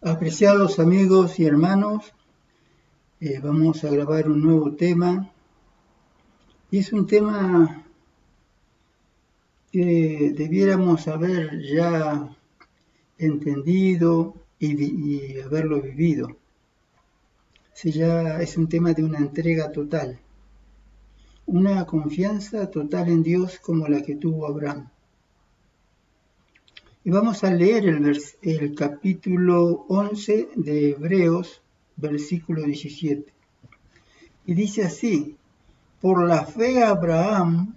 Apreciados amigos y hermanos, vamos a grabar un nuevo tema y es un tema que debiéramos haber ya entendido y haberlo vivido. Es un tema de una entrega total, una confianza total en Dios como la que tuvo Abraham. Y vamos a leer el capítulo 11 de Hebreos, versículo 17. Y dice así: por la fe Abraham,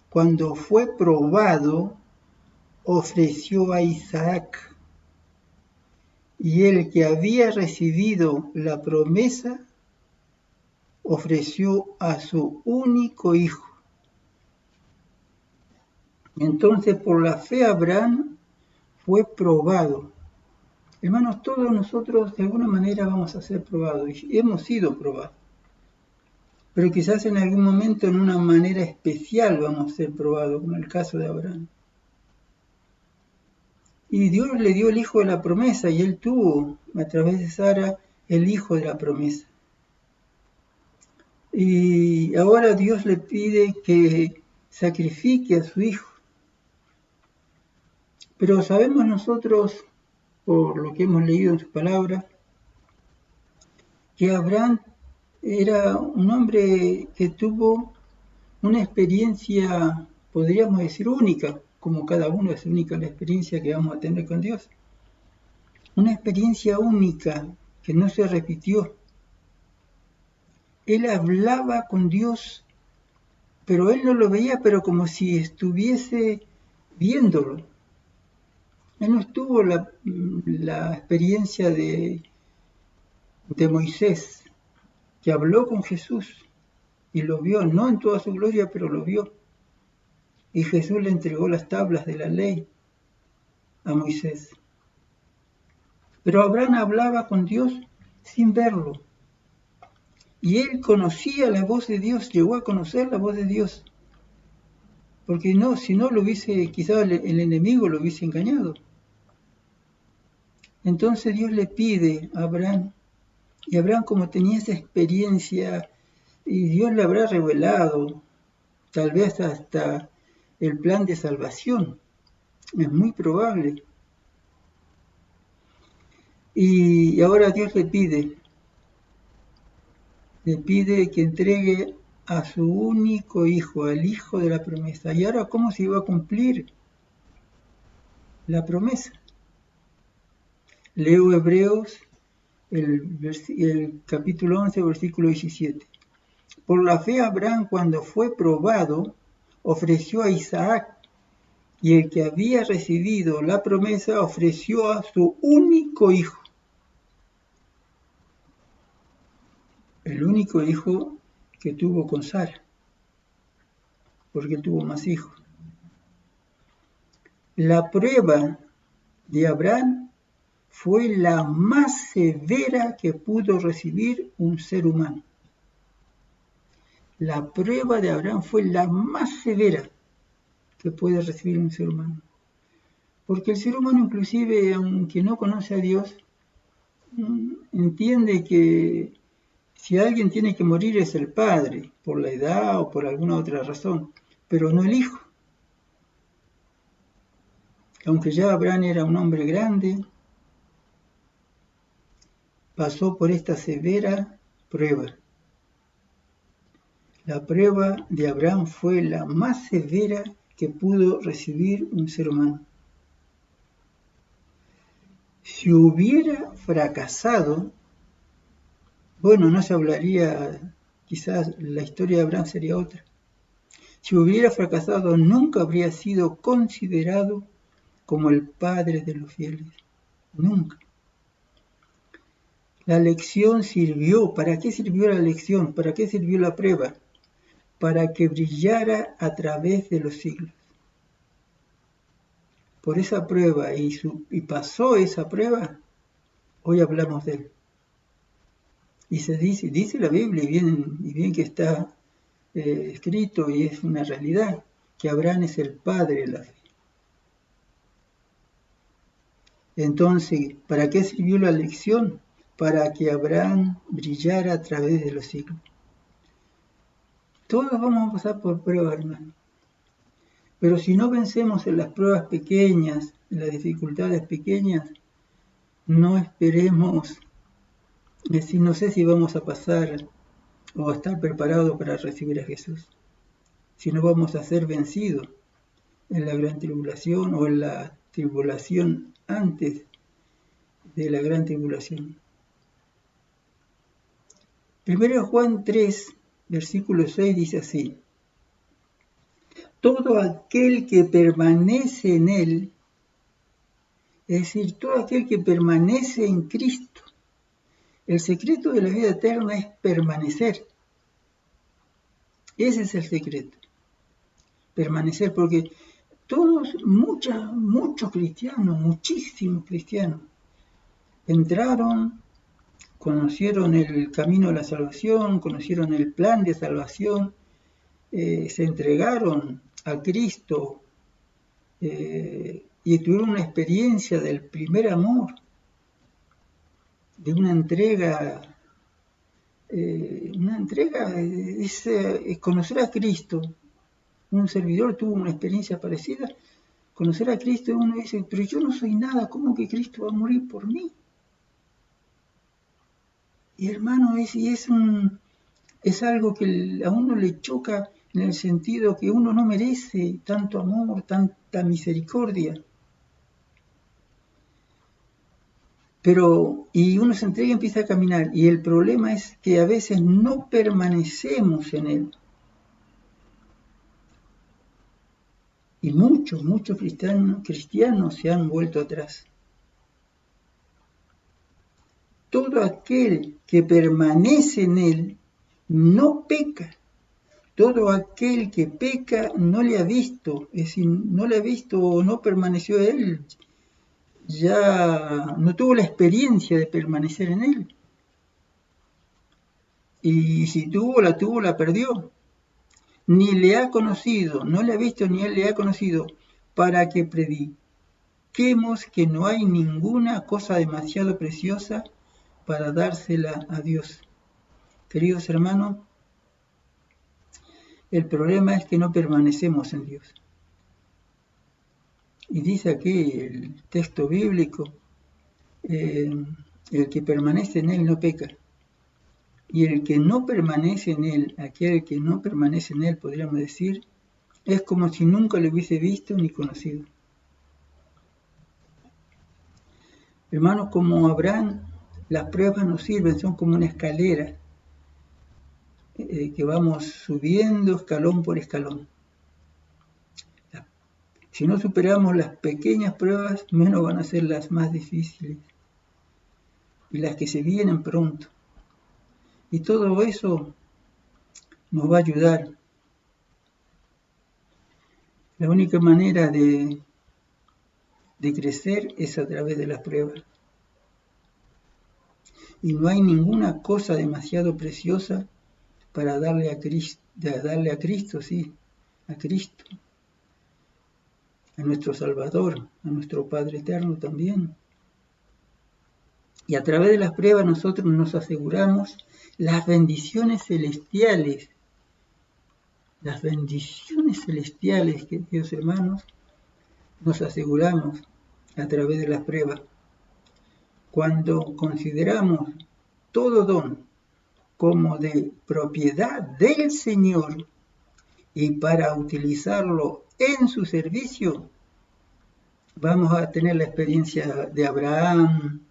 cuando fue probado, ofreció a Isaac, y el que había recibido la promesa ofreció a su único hijo. Entonces, por la fe Abraham fue probado. Hermanos, todos nosotros de alguna manera vamos a ser probados, y hemos sido probados. Pero quizás en algún momento en una manera especial vamos a ser probados, como en el caso de Abraham. Y Dios le dio el hijo de la promesa, y él tuvo, a través de Sara, el hijo de la promesa. Y ahora Dios le pide que sacrifique a su hijo. Pero sabemos nosotros, por lo que hemos leído en su palabra, que Abraham era un hombre que tuvo una experiencia, podríamos decir, única, como cada uno es única la experiencia que vamos a tener con Dios. Una experiencia única que no se repitió. Él hablaba con Dios, pero él no lo veía, pero como si estuviese viéndolo. Él no tuvo la experiencia de Moisés, que habló con Jesús y lo vio, no en toda su gloria, pero lo vio. Y Jesús le entregó las tablas de la ley a Moisés. Pero Abraham hablaba con Dios sin verlo. Y él conocía la voz de Dios, llegó a conocer la voz de Dios. Porque si no lo hubiese, quizás el enemigo lo hubiese engañado. Entonces Dios le pide a Abraham, y Abraham, como tenía esa experiencia, y Dios le habrá revelado, tal vez hasta el plan de salvación, es muy probable. Y ahora Dios le pide que entregue a su único hijo, al hijo de la promesa. ¿Y ahora cómo se iba a cumplir la promesa? Leo Hebreos, el capítulo 11, versículo 17. Por la fe Abraham, cuando fue probado, ofreció a Isaac, y el que había recibido la promesa ofreció a su único hijo. El único hijo que tuvo con Sara, porque él tuvo más hijos. La prueba de Abraham fue la más severa que pudo recibir un ser humano. La prueba de Abraham fue la más severa que puede recibir un ser humano. Porque el ser humano, inclusive, aunque no conoce a Dios, entiende que si alguien tiene que morir es el padre, por la edad o por alguna otra razón, pero no el hijo. Aunque ya Abraham era un hombre grande, pasó por esta severa prueba. La prueba de Abraham fue la más severa que pudo recibir un ser humano. Si hubiera fracasado, bueno, no se hablaría, quizás la historia de Abraham sería otra. Si hubiera fracasado, nunca habría sido considerado como el padre de los fieles. Nunca. La lección sirvió. ¿Para qué sirvió la lección? ¿Para qué sirvió la prueba? Para que brillara a través de los siglos. Por esa prueba, y pasó esa prueba, hoy hablamos de él. Y se dice la Biblia, y bien que está escrito, y es una realidad, que Abraham es el padre de la fe. Entonces, ¿para qué sirvió la lección? Para que Abraham brillara a través de los siglos. Todos vamos a pasar por pruebas, hermano. Pero si no vencemos en las pruebas pequeñas, en las dificultades pequeñas, no esperemos, decir, no sé si vamos a pasar o a estar preparados para recibir a Jesús. Si no vamos a ser vencidos en la gran tribulación o en la tribulación antes de la gran tribulación. 1 Juan 3, versículo 6 dice así: todo aquel que permanece en él, es decir, todo aquel que permanece en Cristo. El secreto de la vida eterna es permanecer. Ese es el secreto. Permanecer, porque muchos cristianos, muchísimos cristianos, entraron, conocieron el camino de la salvación, conocieron el plan de salvación, se entregaron a Cristo y tuvieron una experiencia del primer amor, de una entrega es conocer a Cristo. Un servidor tuvo una experiencia parecida, conocer a Cristo, y uno dice, pero yo no soy nada, ¿cómo que Cristo va a morir por mí? Y hermano, es algo que a uno le choca en el sentido que uno no merece tanto amor, tanta misericordia. Y uno se entrega y empieza a caminar, y el problema es que a veces no permanecemos en él. Y muchos cristianos se han vuelto atrás. Todo aquel que permanece en él no peca. Todo aquel que peca no le ha visto, es decir, no le ha visto o no permaneció en él, ya no tuvo la experiencia de permanecer en él. Y si la perdió. Ni le ha conocido, no le ha visto ni él le ha conocido, para que prediquemos que no hay ninguna cosa demasiado preciosa para dársela a Dios. Queridos hermanos, el problema es que no permanecemos en Dios. Y dice aquí el texto bíblico, el que permanece en él no peca. Y el que no permanece en él, aquel que no permanece en él, podríamos decir, es como si nunca lo hubiese visto ni conocido. Hermanos, como Abraham, las pruebas nos sirven, son como una escalera que vamos subiendo escalón por escalón. Si no superamos las pequeñas pruebas, menos van a ser las más difíciles y las que se vienen pronto. Y todo eso nos va a ayudar. La única manera de crecer es a través de las pruebas. Y no hay ninguna cosa demasiado preciosa para darle a Cristo, a nuestro Salvador, a nuestro Padre Eterno también. Y a través de las pruebas nosotros nos aseguramos las bendiciones celestiales. Las bendiciones celestiales, queridos hermanos, nos aseguramos a través de las pruebas. Cuando consideramos todo don como de propiedad del Señor y para utilizarlo en su servicio, vamos a tener la experiencia de Abraham,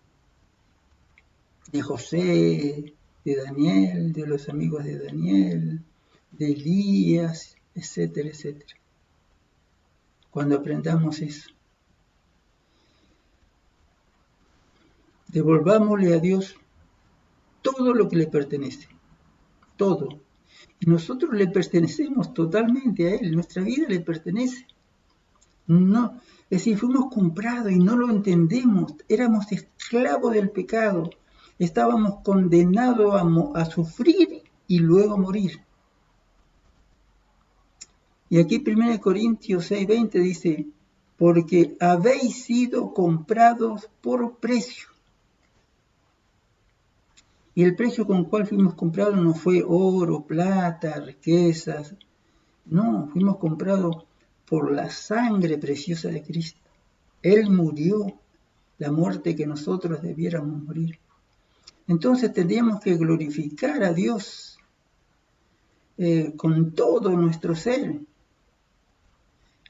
de José, de Daniel, de los amigos de Daniel, de Elías, etcétera, etcétera. Cuando aprendamos eso, devolvámosle a Dios todo lo que le pertenece, todo. Y nosotros le pertenecemos totalmente a Él, nuestra vida le pertenece. No, es decir, fuimos comprados y no lo entendemos, éramos esclavos del pecado, estábamos condenados a sufrir y luego morir. Y aquí 1 Corintios 6:20 dice, porque habéis sido comprados por precio. Y el precio con el cual fuimos comprados no fue oro, plata, riquezas. No, fuimos comprados por la sangre preciosa de Cristo. Él murió la muerte que nosotros debiéramos morir. Entonces tendríamos que glorificar a Dios con todo nuestro ser,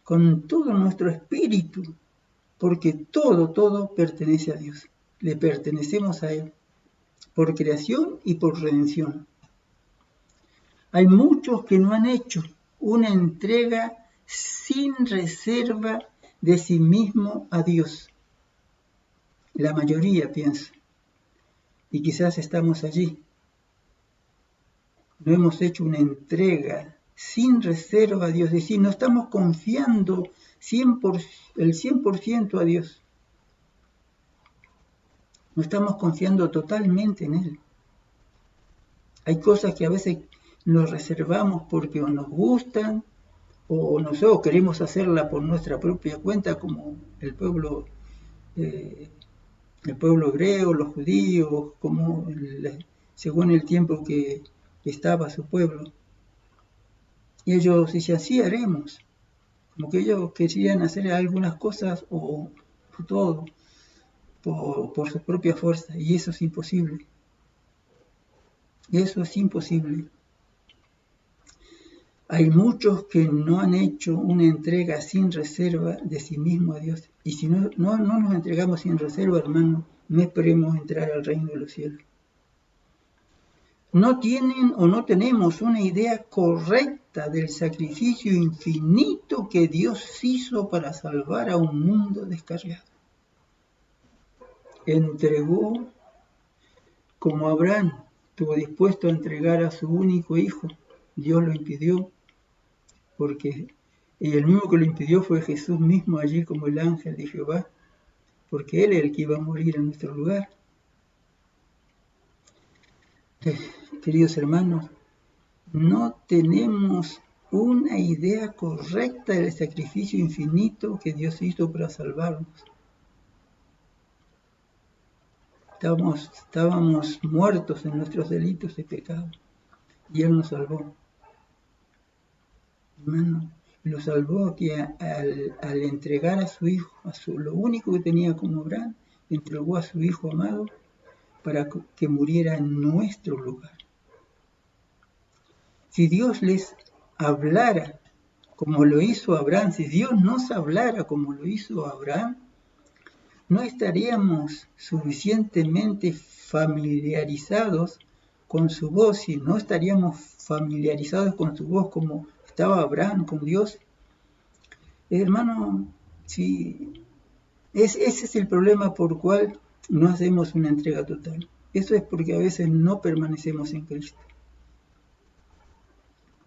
con todo nuestro espíritu, porque todo pertenece a Dios. Le pertenecemos a Él, por creación y por redención. Hay muchos que no han hecho una entrega sin reserva de sí mismo a Dios. La mayoría piensa. Y quizás estamos allí. No hemos hecho una entrega sin reserva a Dios. Es decir, no estamos confiando el 100% a Dios. No estamos confiando totalmente en Él. Hay cosas que a veces nos reservamos porque nos gustan o no sé, o queremos hacerla por nuestra propia cuenta, como el pueblo hebreo, los judíos, según el tiempo que estaba su pueblo. Y ellos decían, sí, haremos. Como que ellos querían hacer algunas cosas o todo por su propia fuerza. Y eso es imposible. Eso es imposible. Hay muchos que no han hecho una entrega sin reserva de sí mismo a Dios. Y si no nos entregamos sin reserva, hermano, no esperemos entrar al reino de los cielos. No tienen o no tenemos una idea correcta del sacrificio infinito que Dios hizo para salvar a un mundo descarriado. Entregó, como Abraham estuvo dispuesto a entregar a su único hijo. Dios lo impidió, y el mismo que lo impidió fue Jesús mismo allí como el ángel de Jehová, porque Él es el que iba a morir en nuestro lugar. Queridos hermanos, no tenemos una idea correcta del sacrificio infinito que Dios hizo para salvarnos. Estábamos muertos en nuestros delitos y pecados, y Él nos salvó. Hermano, lo salvó que al entregar a su hijo, lo único que tenía como Abraham, entregó a su hijo amado para que muriera en nuestro lugar. Si Dios les hablara como lo hizo Abraham, si Dios nos hablara como lo hizo Abraham, no estaríamos suficientemente familiarizados con su voz, y no estaríamos familiarizados con su voz como estaba Abraham con Dios. Hermano, ese es el problema por el cual no hacemos una entrega total. Eso es porque a veces no permanecemos en Cristo,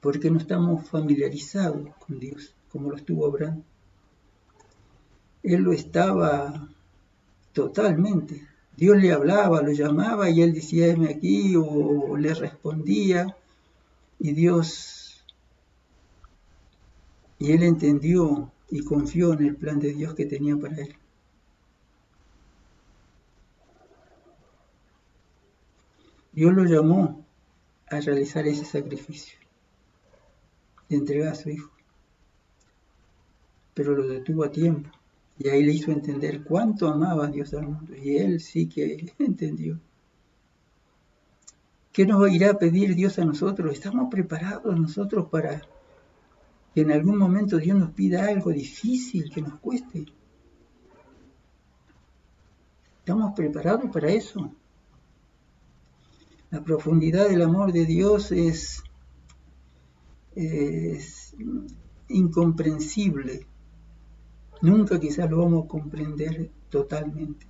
porque no estamos familiarizados con Dios, como lo estuvo Abraham. Él lo estaba totalmente. Dios le hablaba, lo llamaba y él decía, heme aquí, o le respondía, y él entendió y confió en el plan de Dios que tenía para él. Dios lo llamó a realizar ese sacrificio, de entregar a su hijo, pero lo detuvo a tiempo, y ahí le hizo entender cuánto amaba a Dios al mundo, y él sí que entendió. ¿Qué nos irá a pedir Dios a nosotros? ¿Estamos preparados nosotros para que en algún momento Dios nos pida algo difícil que nos cueste? ¿Estamos preparados para eso? La profundidad del amor de Dios es incomprensible. Nunca quizás lo vamos a comprender totalmente.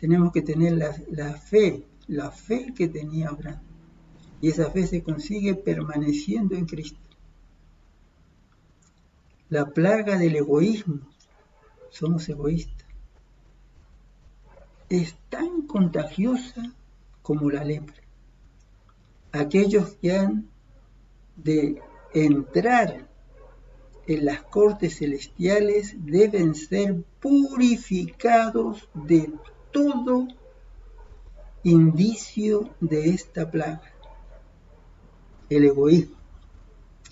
Tenemos que tener la fe que tenía Abraham. Y esa fe se consigue permaneciendo en Cristo. La plaga del egoísmo, somos egoístas, es tan contagiosa como la lepra. Aquellos que han de entrar en las cortes celestiales deben ser purificados de todo indicio de esta plaga, el egoísmo,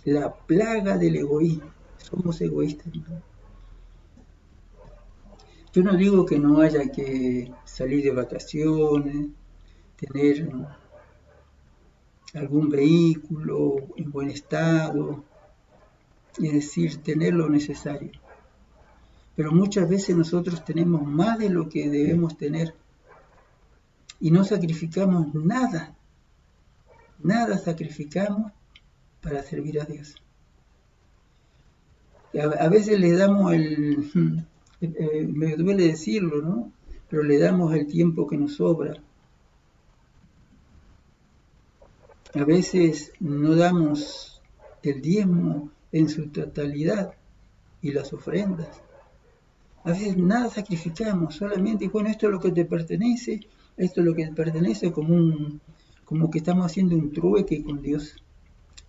la plaga del egoísmo. Somos egoístas, ¿no? Yo no digo que no haya que salir de vacaciones, tener algún vehículo en buen estado, es decir, tener lo necesario. Pero muchas veces nosotros tenemos más de lo que debemos tener y no sacrificamos nada, nada sacrificamos para servir a Dios. A veces le damos me duele decirlo, ¿no? Pero le damos el tiempo que nos sobra. A veces no damos el diezmo en su totalidad y las ofrendas. A veces nada sacrificamos, solamente, bueno, esto es lo que te pertenece, esto es lo que te pertenece, como que estamos haciendo un trueque con Dios.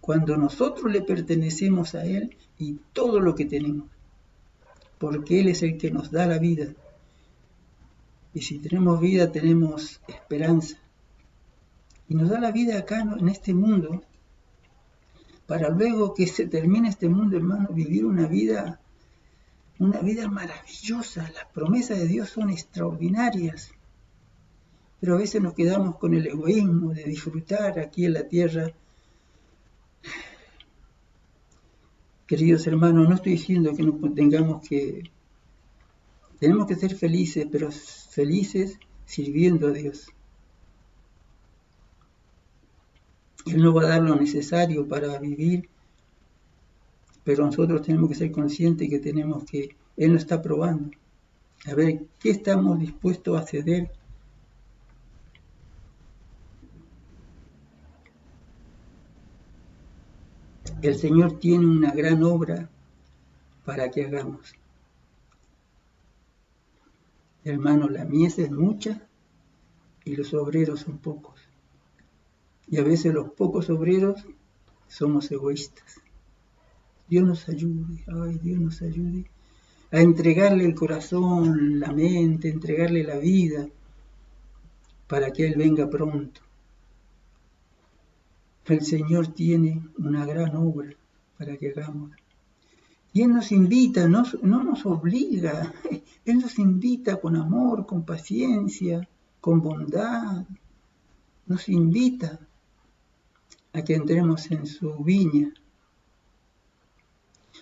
Cuando nosotros le pertenecemos a Él y todo lo que tenemos, porque Él es el que nos da la vida. Y si tenemos vida, tenemos esperanza. Y nos da la vida acá, en este mundo, para luego que se termine este mundo, hermano, vivir una vida maravillosa. Las promesas de Dios son extraordinarias. Pero a veces nos quedamos con el egoísmo de disfrutar aquí en la tierra. Queridos hermanos, no estoy diciendo que no tenemos que ser felices, pero felices sirviendo a Dios. Él nos va a dar lo necesario para vivir, pero nosotros tenemos que ser conscientes que Él nos está probando. A ver, ¿qué estamos dispuestos a ceder? El Señor tiene una gran obra para que hagamos. Hermano, la mies es mucha y los obreros son pocos. Y a veces los pocos obreros somos egoístas. Dios nos ayude, Dios nos ayude a entregarle el corazón, la mente, entregarle la vida para que Él venga pronto. El Señor tiene una gran obra para que hagamos. Y Él nos invita, no nos obliga. Él nos invita con amor, con paciencia, con bondad. Nos invita a que entremos en su viña.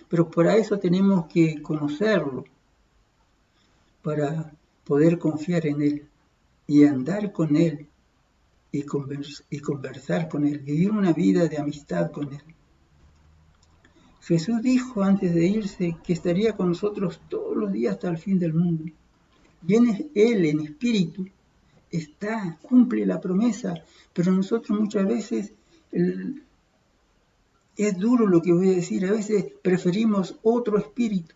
Pero para eso tenemos que conocerlo, para poder confiar en Él y andar con Él y conversar con Él, vivir una vida de amistad con Él. Jesús dijo antes de irse que estaría con nosotros todos los días hasta el fin del mundo. Y Él en espíritu cumple la promesa, pero nosotros muchas veces, es duro lo que voy a decir, a veces preferimos otro espíritu.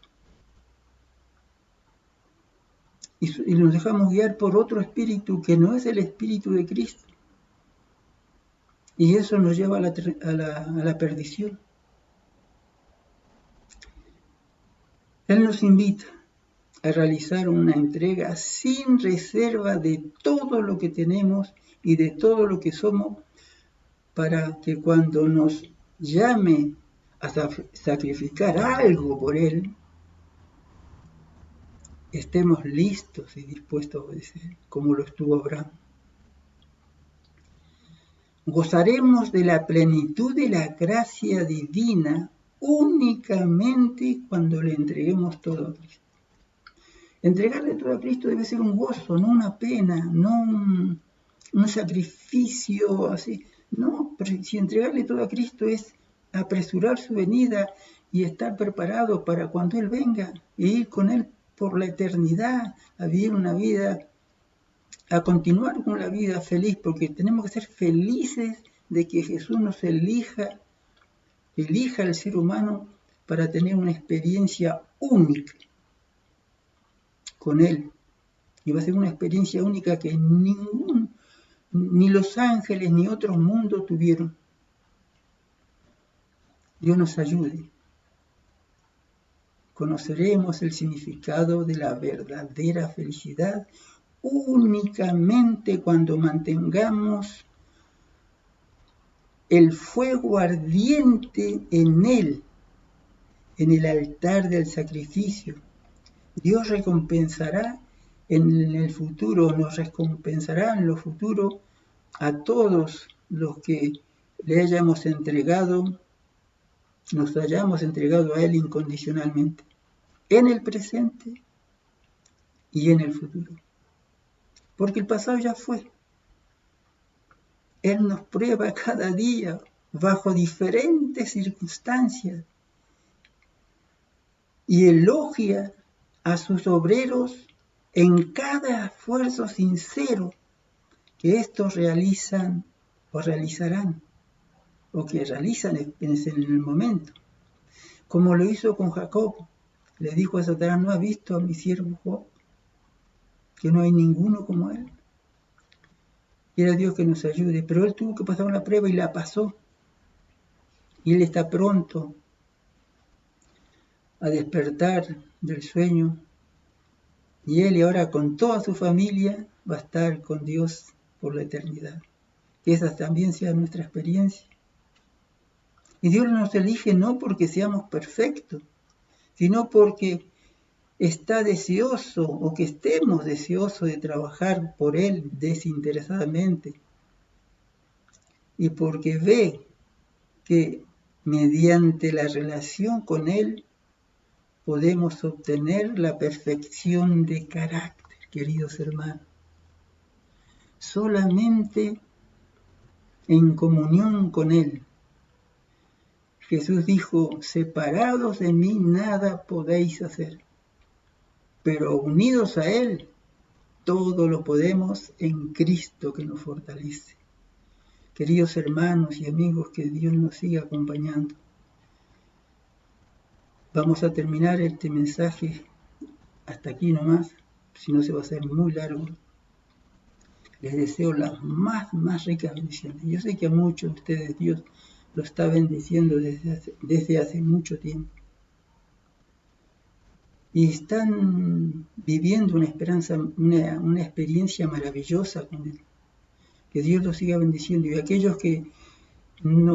Y nos dejamos guiar por otro espíritu que no es el espíritu de Cristo. Y eso nos lleva a la perdición. Él nos invita a realizar una entrega sin reserva de todo lo que tenemos y de todo lo que somos, para que cuando nos llame a sacrificar algo por Él, estemos listos y dispuestos a obedecer, como lo estuvo Abraham. Gozaremos de la plenitud de la gracia divina únicamente cuando le entreguemos todo a Cristo. Entregarle todo a Cristo debe ser un gozo, no una pena, no un sacrificio así. No, pero si entregarle todo a Cristo es apresurar su venida y estar preparado para cuando Él venga e ir con Él por la eternidad, a vivir una vida, a continuar con la vida feliz, porque tenemos que ser felices de que Jesús nos elija al ser humano para tener una experiencia única con Él. Y va a ser una experiencia única que ni los ángeles ni otros mundos tuvieron. Dios nos ayude. conoceremos el significado de la verdadera felicidad únicamente cuando mantengamos el fuego ardiente en él, en el altar del sacrificio. Dios recompensará en el futuro, nos recompensará en lo futuro a todos los que le hayamos entregado, nos hayamos entregado a Él incondicionalmente, en el presente y en el futuro. Porque el pasado ya fue. Él nos prueba cada día bajo diferentes circunstancias y elogia a sus obreros en cada esfuerzo sincero que estos realizan o realizarán, o que realizan en el momento. Como lo hizo con Jacob, le dijo a Satanás: ¿no has visto a mi siervo Job? Que no hay ninguno como él. Quiera Dios que nos ayude, pero él tuvo que pasar una prueba y la pasó. Y él está pronto a despertar del sueño. Y él, y ahora con toda su familia, va a estar con Dios por la eternidad. Que esa también sea nuestra experiencia. Y Dios nos elige no porque seamos perfectos, sino porque está deseoso, o que estemos deseosos de trabajar por Él desinteresadamente. Y porque ve que mediante la relación con Él podemos obtener la perfección de carácter, queridos hermanos. Solamente en comunión con Él. Jesús dijo: separados de mí nada podéis hacer, pero unidos a Él todo lo podemos en Cristo que nos fortalece. Queridos hermanos y amigos, que Dios nos siga acompañando. Vamos a terminar este mensaje hasta aquí nomás, si no se va a hacer muy largo. Les deseo las más ricas bendiciones. Yo sé que a muchos de ustedes Dios lo está bendiciendo desde hace mucho tiempo. Y están viviendo una experiencia maravillosa con Él. Que Dios los siga bendiciendo. Y aquellos que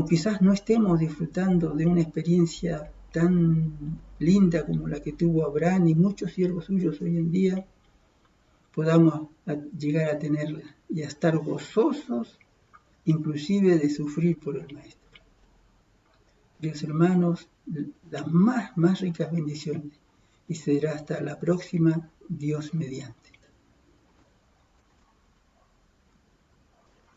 quizás no estemos disfrutando de una experiencia tan linda como la que tuvo Abraham y muchos siervos suyos hoy en día, podamos llegar a tenerla y a estar gozosos, inclusive de sufrir por el Maestro. Dios, hermanos, las más ricas bendiciones. Y será hasta la próxima, Dios mediante.